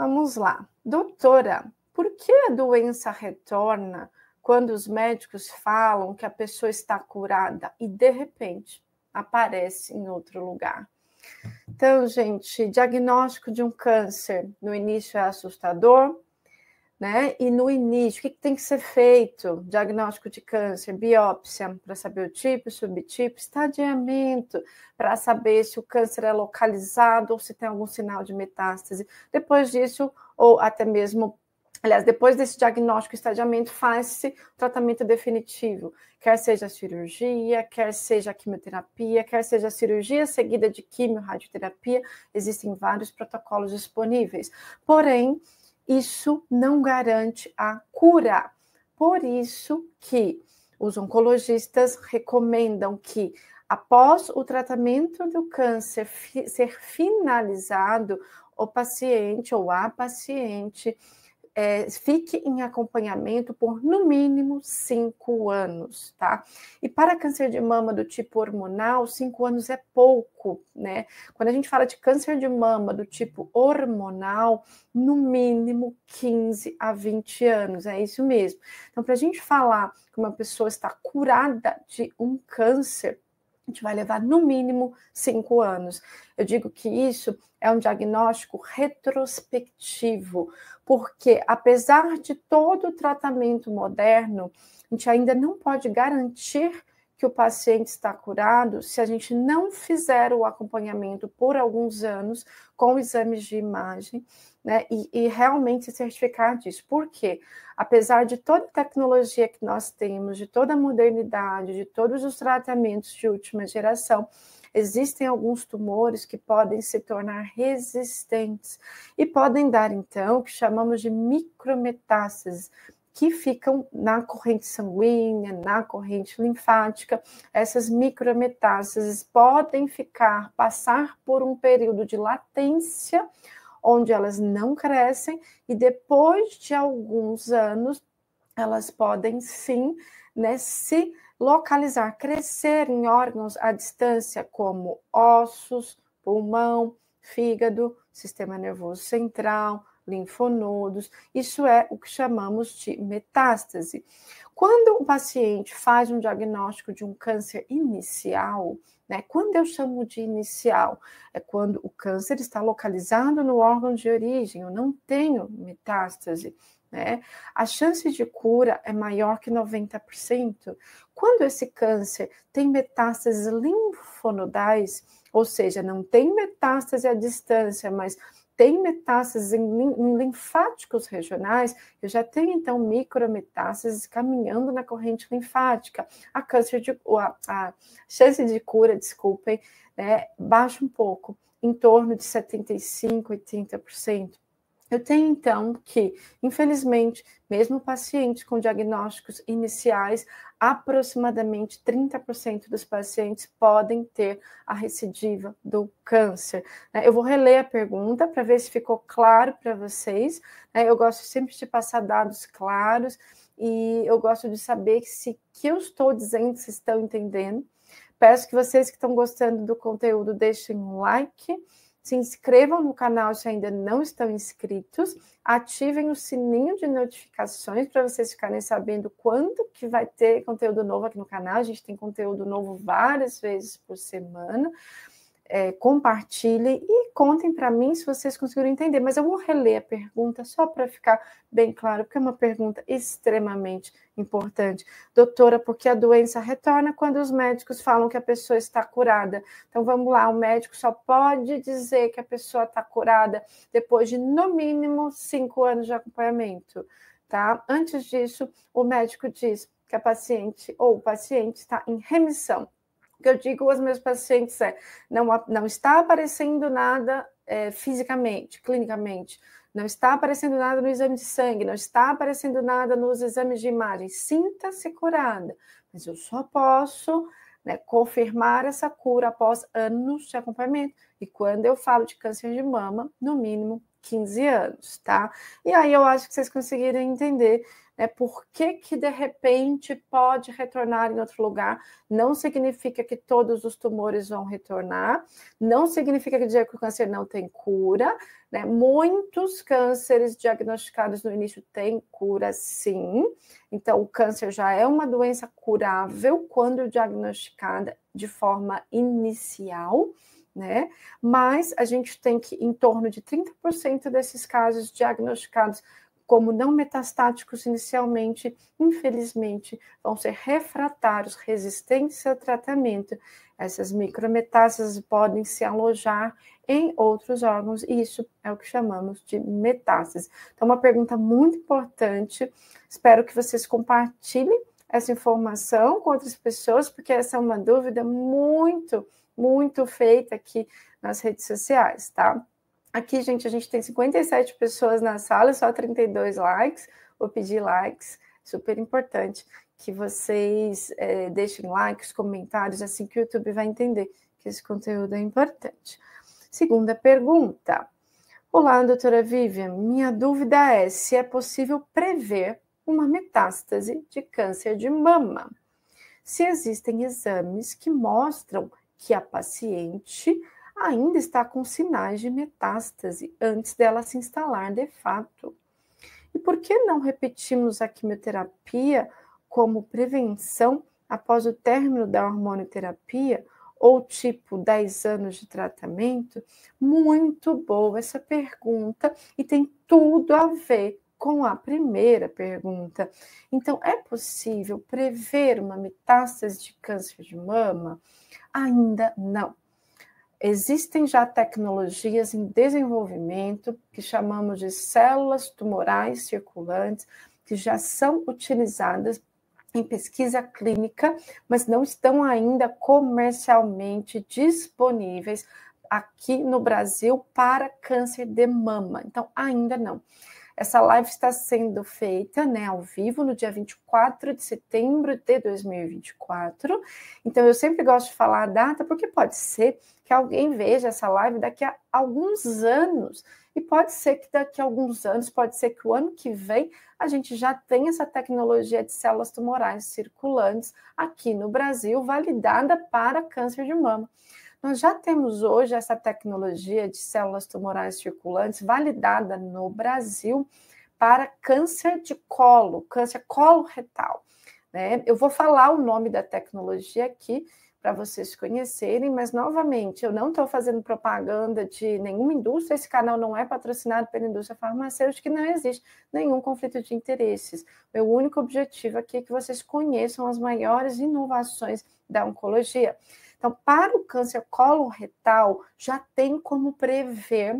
Vamos lá. Doutora, por que a doença retorna quando os médicos falam que a pessoa está curada e, de repente, aparece em outro lugar? Então, gente, diagnóstico de um câncer no início é assustador, né? E no início, o que tem que ser feito? Diagnóstico de câncer, biópsia para saber o tipo, subtipo, estadiamento para saber se o câncer é localizado ou se tem algum sinal de metástase. Depois disso, ou até mesmo, aliás, depois desse diagnóstico e estadiamento, faz-se tratamento definitivo, quer seja a cirurgia, quer seja a quimioterapia, quer seja a cirurgia seguida de quimio, radioterapia, existem vários protocolos disponíveis. Porém, isso não garante a cura. Por isso que os oncologistas recomendam que, após o tratamento do câncer ser finalizado, o paciente ou a paciente fique em acompanhamento por, no mínimo, 5 anos, tá? E para câncer de mama do tipo hormonal, 5 anos é pouco, né? Quando a gente fala de câncer de mama do tipo hormonal, no mínimo 15 a 20 anos, é isso mesmo. Então, para a gente falar que uma pessoa está curada de um câncer, a gente vai levar no mínimo 5 anos. Eu digo que isso é um diagnóstico retrospectivo, porque apesar de todo o tratamento moderno, a gente ainda não pode garantir que o paciente está curado se a gente não fizer o acompanhamento por alguns anos com exames de imagem, né, e realmente se certificar disso. Por quê? Apesar de toda a tecnologia que nós temos, de toda a modernidade, de todos os tratamentos de última geração, existem alguns tumores que podem se tornar resistentes e podem dar, então, o que chamamos de micrometástases, que ficam na corrente sanguínea, na corrente linfática. Essas micrometástases podem passar por um período de latência, onde elas não crescem, e depois de alguns anos, elas podem sim, né, se localizar, crescer em órgãos à distância, como ossos, pulmão, fígado, sistema nervoso central, linfonodos. Isso é o que chamamos de metástase. Quando o paciente faz um diagnóstico de um câncer inicial, né, quando eu chamo de inicial, é quando o câncer está localizado no órgão de origem, eu não tenho metástase, né? A chance de cura é maior que 90%. Quando esse câncer tem metástases linfonodais, ou seja, não tem metástase à distância, mas tem metástases em linfáticos regionais, eu já tenho, então, micrometástases caminhando na corrente linfática. A chance de cura, desculpem, baixa um pouco, em torno de 75%, 80%. Eu tenho, então, que, infelizmente, mesmo pacientes com diagnósticos iniciais, aproximadamente 30% dos pacientes podem ter a recidiva do câncer. Eu vou reler a pergunta para ver se ficou claro para vocês. Eu gosto sempre de passar dados claros e eu gosto de saber se o que eu estou dizendo vocês estão entendendo. Peço que vocês que estão gostando do conteúdo deixem um like, se inscrevam no canal se ainda não estão inscritos, ativem o sininho de notificações para vocês ficarem sabendo quando que vai ter conteúdo novo aqui no canal. A gente tem conteúdo novo várias vezes por semana. Compartilhem e contem para mim se vocês conseguiram entender, mas eu vou reler a pergunta só para ficar bem claro, porque é uma pergunta extremamente importante. Doutora, por que a doença retorna quando os médicos falam que a pessoa está curada? Então vamos lá, o médico só pode dizer que a pessoa está curada depois de no mínimo 5 anos de acompanhamento, tá? Antes disso, o médico diz que a paciente ou o paciente está em remissão. O que eu digo aos meus pacientes não está aparecendo nada fisicamente, clinicamente, não está aparecendo nada no exame de sangue, não está aparecendo nada nos exames de imagem, sinta-se curada, mas eu só posso confirmar essa cura após anos de acompanhamento, e quando eu falo de câncer de mama, no mínimo 15 anos, tá? E aí eu acho que vocês conseguiram entender né? Por que que de repente pode retornar em outro lugar? Não significa que todos os tumores vão retornar, não significa que dizer que o câncer não tem cura, né? Muitos cânceres diagnosticados no início têm cura, sim. Então, o câncer já é uma doença curável quando diagnosticada de forma inicial, né? Mas a gente tem que, em torno de 30% desses casos diagnosticados como não metastáticos inicialmente, infelizmente, vão ser refratários, resistentes ao tratamento. Essas micrometástases podem se alojar em outros órgãos, e isso é o que chamamos de metástase. Então, uma pergunta muito importante, espero que vocês compartilhem essa informação com outras pessoas, porque essa é uma dúvida muito feita aqui nas redes sociais, tá? Aqui, gente, a gente tem 57 pessoas na sala, só 32 likes. Vou pedir likes, super importante que vocês deixem likes, comentários, assim que o YouTube vai entender que esse conteúdo é importante. Segunda pergunta. Olá, doutora Vivian. Minha dúvida é se é possível prever uma metástase de câncer de mama. Se existem exames que mostram que a paciente ainda está com sinais de metástase antes dela se instalar de fato. E por que não repetimos a quimioterapia como prevenção após o término da hormonioterapia ou tipo 10 anos de tratamento? Muito boa essa pergunta e tem tudo a ver com a primeira pergunta. Então, é possível prever uma metástase de câncer de mama? Ainda não. Existem já tecnologias em desenvolvimento que chamamos de células tumorais circulantes, que já são utilizadas em pesquisa clínica, mas não estão ainda comercialmente disponíveis aqui no Brasil para câncer de mama. Então, ainda não. Essa live está sendo feita, né, ao vivo no dia 24 de setembro de 2024. Então, eu sempre gosto de falar a data, porque pode ser que alguém veja essa live daqui a alguns anos. E pode ser que daqui a alguns anos, pode ser que o ano que vem, a gente já tenha essa tecnologia de células tumorais circulantes aqui no Brasil, validada para câncer de mama. Nós já temos hoje essa tecnologia de células tumorais circulantes validada no Brasil para câncer de colo, câncer coloretal, né? Eu vou falar o nome da tecnologia aqui para vocês conhecerem, mas novamente, eu não estou fazendo propaganda de nenhuma indústria, esse canal não é patrocinado pela indústria farmacêutica, não existe nenhum conflito de interesses. Meu único objetivo aqui é que vocês conheçam as maiores inovações da oncologia. Então, para o câncer coloretal, já tem como prever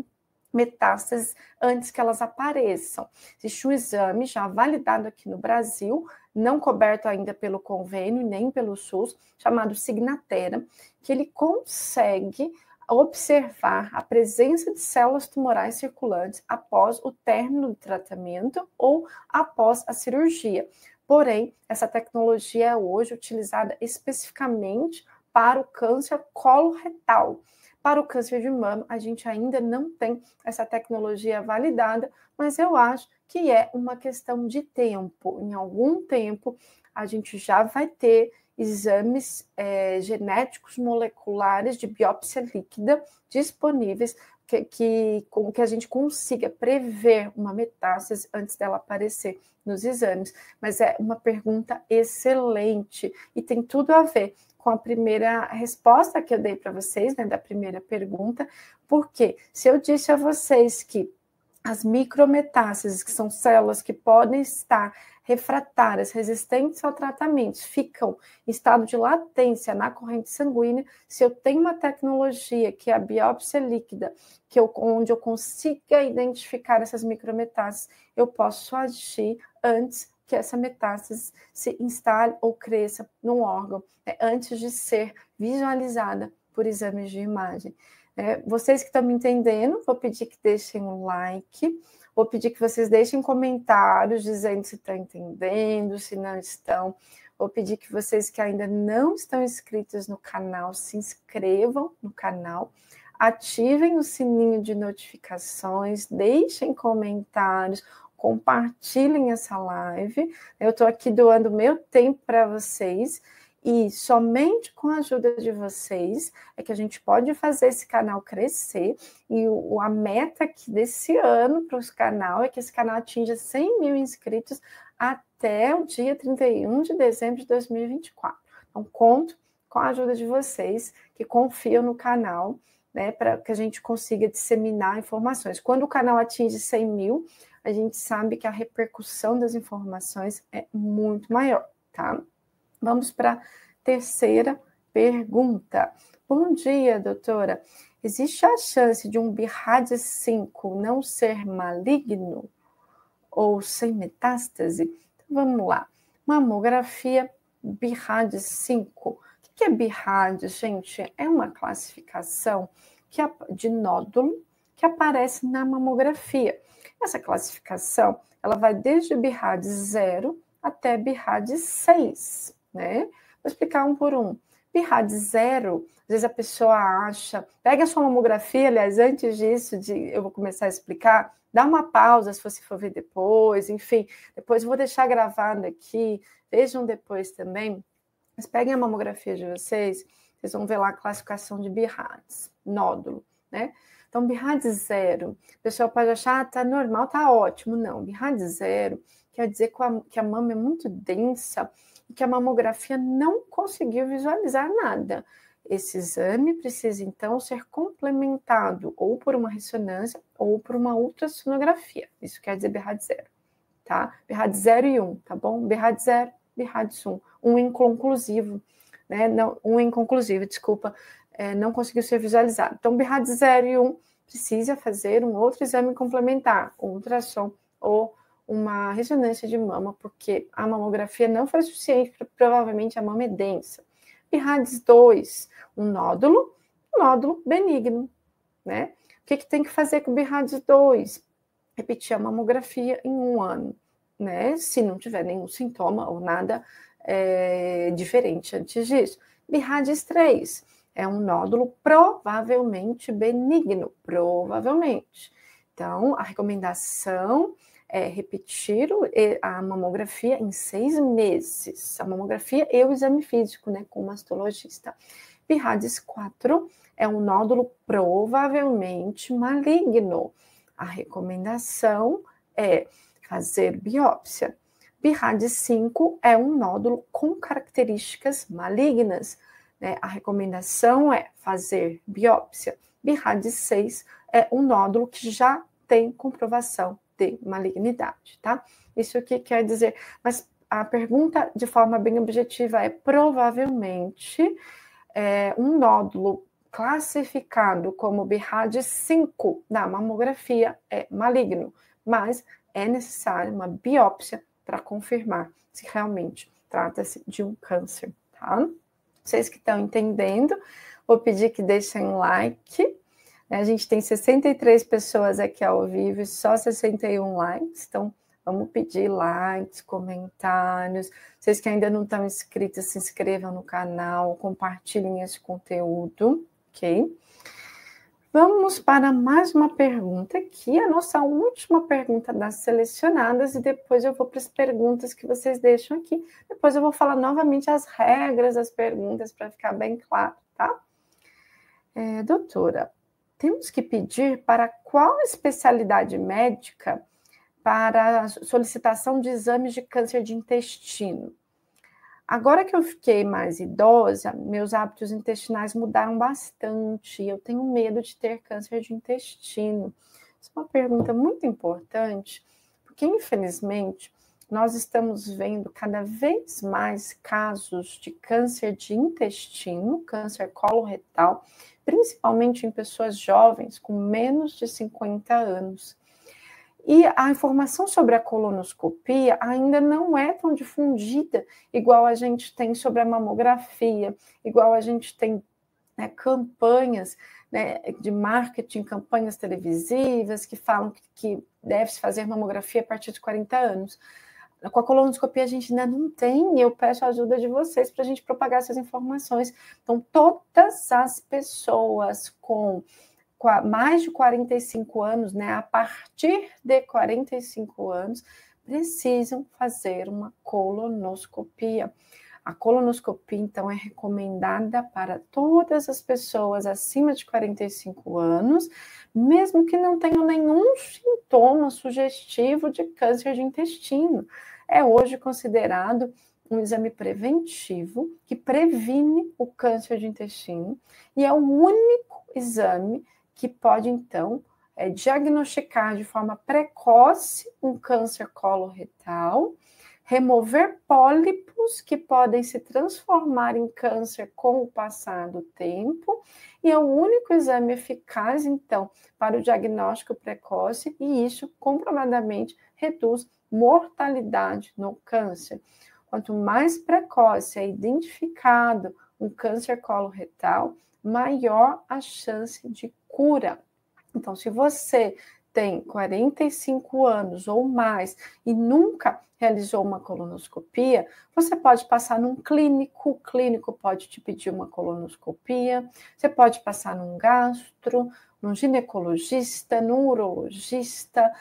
metástases antes que elas apareçam. Existe um exame já validado aqui no Brasil, não coberto ainda pelo convênio, nem pelo SUS, chamado Signatera, que ele consegue observar a presença de células tumorais circulantes após o término do tratamento ou após a cirurgia. Porém, essa tecnologia é hoje utilizada especificamente para o câncer coloretal. Para o câncer de mama, a gente ainda não tem essa tecnologia validada, mas eu acho que é uma questão de tempo. Em algum tempo, a gente já vai ter exames genéticos moleculares de biópsia líquida disponíveis com que a gente consiga prever uma metástase antes dela aparecer nos exames. Mas é uma pergunta excelente e tem tudo a ver com a primeira resposta que eu dei para vocês, né, da primeira pergunta, porque se eu disse a vocês que as micrometástases, que são células que podem estar refratárias, resistentes ao tratamento, ficam em estado de latência na corrente sanguínea, se eu tenho uma tecnologia que é a biópsia líquida, onde eu consiga identificar essas micrometástases, eu posso agir antes que essa metástase se instale ou cresça num órgão, antes de ser visualizada por exames de imagem. Vocês que estão me entendendo, vou pedir que deixem um like, vou pedir que vocês deixem comentários dizendo se estão entendendo, se não estão. Vou pedir que vocês que ainda não estão inscritos no canal, se inscrevam no canal, ativem o sininho de notificações, deixem comentários, compartilhem essa live. Eu estou aqui doando meu tempo para vocês. E somente com a ajuda de vocês é que a gente pode fazer esse canal crescer. E a meta aqui desse ano para o canal é que esse canal atinja 100 mil inscritos até o dia 31 de dezembro de 2024. Então, conto com a ajuda de vocês que confiam no canal, né, para que a gente consiga disseminar informações. Quando o canal atinge 100 mil, a gente sabe que a repercussão das informações é muito maior, tá? Vamos para a terceira pergunta. Bom dia, doutora. Existe a chance de um BIRAD 5 não ser maligno ou sem metástase? Então, vamos lá. Mamografia BIRAD 5. O que é BIRAD, gente? É uma classificação de nódulo que aparece na mamografia. Essa classificação, ela vai desde BIRAD 0 até BIRAD 6. Né? Vou explicar um por um. BIRAD 0, às vezes a pessoa acha... Pega a sua mamografia, aliás, antes disso, eu vou começar a explicar, dá uma pausa se você for ver depois, enfim, depois eu vou deixar gravado aqui, vejam depois também, mas peguem a mamografia de vocês vão ver lá a classificação de BIRADs, nódulo, né? Então, BIRAD 0, a pessoa pode achar, tá normal, tá ótimo. Não, BIRAD 0 quer dizer que a mama é muito densa, que a mamografia não conseguiu visualizar nada. Esse exame precisa, então, ser complementado ou por uma ressonância ou por uma ultrassonografia. Isso quer dizer BIRAD 0, tá? BIRAD 0 e 1, tá bom? BIRAD 0, BIRAD 1. Um inconclusivo, né? Não, um inconclusivo, desculpa, não conseguiu ser visualizado. Então, BIRAD 0 e 1 precisa fazer um outro exame complementar, um ultrassom ou uma ressonância de mama, porque a mamografia não foi suficiente, provavelmente a mama é densa. BIRAD 2, um nódulo benigno, né? O que tem que fazer com o BIRAD 2? Repetir a mamografia em 1 ano, né? Se não tiver nenhum sintoma ou nada diferente antes disso. BIRAD 3 é um nódulo provavelmente benigno, provavelmente. Então, a recomendação é repetir a mamografia em 6 meses. A mamografia e o exame físico, né, com o mastologista. BIRADS 4 é um nódulo provavelmente maligno. A recomendação é fazer biópsia. BIRADS 5 é um nódulo com características malignas, né? A recomendação é fazer biópsia. BIRADS 6 é um nódulo que já tem comprovação de malignidade, tá? Isso que quer dizer, mas a pergunta de forma bem objetiva é provavelmente um nódulo classificado como BIRAD 5 na mamografia é maligno, mas é necessário uma biópsia para confirmar se realmente trata-se de um câncer, tá? Vocês que estão entendendo, vou pedir que deixem um like. A gente tem 63 pessoas aqui ao vivo e só 61 likes, então vamos pedir likes, comentários. Vocês que ainda não estão inscritos, se inscrevam no canal, compartilhem esse conteúdo, ok? Vamos para mais uma pergunta aqui, a nossa última pergunta das selecionadas, e depois eu vou para as perguntas que vocês deixam aqui. Depois eu vou falar novamente as regras das perguntas para ficar bem claro, tá? Doutora, temos que pedir para qual especialidade médica para a solicitação de exames de câncer de intestino? Agora que eu fiquei mais idosa, meus hábitos intestinais mudaram bastante. Eu tenho medo de ter câncer de intestino. Isso é uma pergunta muito importante, porque, infelizmente, nós estamos vendo cada vez mais casos de câncer de intestino, câncer coloretal, principalmente em pessoas jovens com menos de 50 anos. E a informação sobre a colonoscopia ainda não é tão difundida, igual a gente tem sobre a mamografia, igual a gente tem campanhas de marketing, campanhas televisivas que falam que deve-se fazer mamografia a partir de 40 anos. Com a colonoscopia a gente ainda não tem, e eu peço a ajuda de vocês para a gente propagar essas informações. Então, todas as pessoas com mais de 45 anos, né, a partir de 45 anos, precisam fazer uma colonoscopia. A colonoscopia, então, é recomendada para todas as pessoas acima de 45 anos, mesmo que não tenham nenhum sintoma sugestivo de câncer de intestino. É hoje considerado um exame preventivo que previne o câncer de intestino e é o único exame que pode, então, diagnosticar de forma precoce um câncer coloretal, remover pólipos que podem se transformar em câncer com o passar do tempo, e é o único exame eficaz, então, para o diagnóstico precoce, e isso comprovadamente reduz mortalidade no câncer. Quanto mais precoce é identificado um câncer coloretal, maior a chance de cura. Então, se você tem 45 anos ou mais e nunca realizou uma colonoscopia, você pode passar num clínico, o clínico pode te pedir uma colonoscopia, você pode passar num gastro, num ginecologista, num urologista,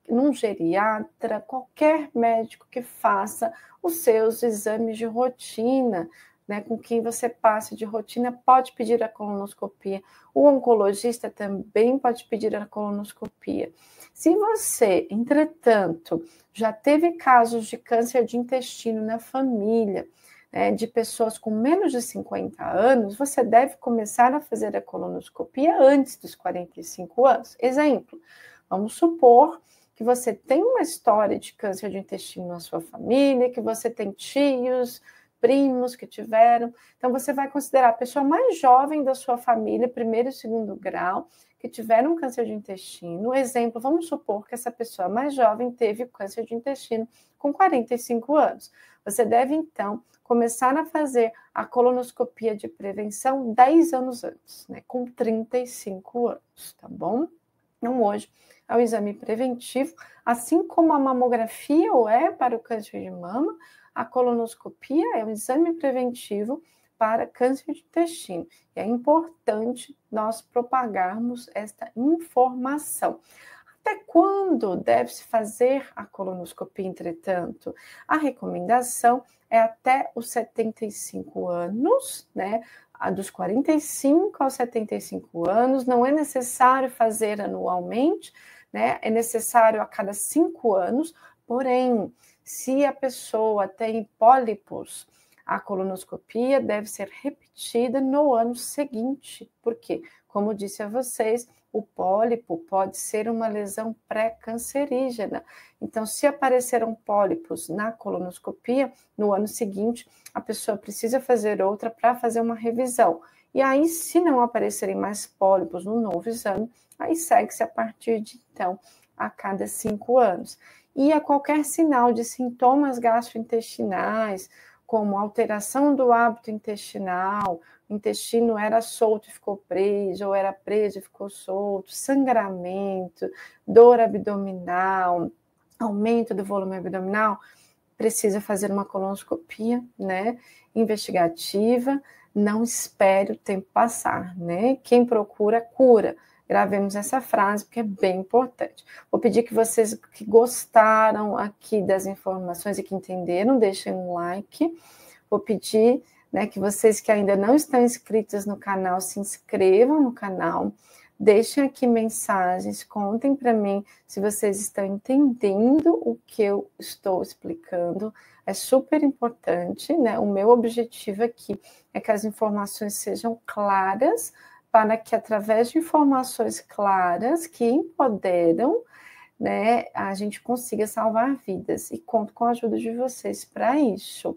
num geriatra, qualquer médico que faça os seus exames de rotina, né, com quem você passe de rotina, pode pedir a colonoscopia. O oncologista também pode pedir a colonoscopia. Se você, entretanto, já teve casos de câncer de intestino na família, né, de pessoas com menos de 50 anos, você deve começar a fazer a colonoscopia antes dos 45 anos. Exemplo, vamos supor que você tem uma história de câncer de intestino na sua família, que você tem tios, primos que tiveram, então você vai considerar a pessoa mais jovem da sua família, primeiro e segundo grau, que tiveram câncer de intestino. Exemplo, vamos supor que essa pessoa mais jovem teve câncer de intestino com 45 anos. Você deve, então, começar a fazer a colonoscopia de prevenção 10 anos antes, né, com 35 anos, tá bom? Então, hoje, é o exame preventivo, assim como a mamografia ou é para o câncer de mama, a colonoscopia é um exame preventivo para câncer de intestino. E é importante nós propagarmos esta informação. Até quando deve-se fazer a colonoscopia, entretanto? A recomendação é até os 75 anos, né? Dos 45 aos 75 anos, não é necessário fazer anualmente, né? É necessário a cada 5 anos, porém, se a pessoa tem pólipos, a colonoscopia deve ser repetida no ano seguinte, porque, como disse a vocês, o pólipo pode ser uma lesão pré-cancerígena. Então, se apareceram pólipos na colonoscopia, no ano seguinte, a pessoa precisa fazer outra para fazer uma revisão. E aí, se não aparecerem mais pólipos no novo exame, aí segue-se a partir de então, a cada 5 anos. E a qualquer sinal de sintomas gastrointestinais, como alteração do hábito intestinal, o intestino era solto e ficou preso, ou era preso e ficou solto, sangramento, dor abdominal, aumento do volume abdominal, precisa fazer uma colonoscopia, né, investigativa, não espere o tempo passar, né? Quem procura, cura. Gravemos essa frase, porque é bem importante. Vou pedir que vocês que gostaram aqui das informações e que entenderam, deixem um like. Vou pedir, né, que vocês que ainda não estão inscritos no canal, se inscrevam no canal. Deixem aqui mensagens, contem para mim se vocês estão entendendo o que eu estou explicando. É super importante, né? O meu objetivo aqui é que as informações sejam claras, para que através de informações claras que empoderam, né, a gente consiga salvar vidas. E conto com a ajuda de vocês para isso.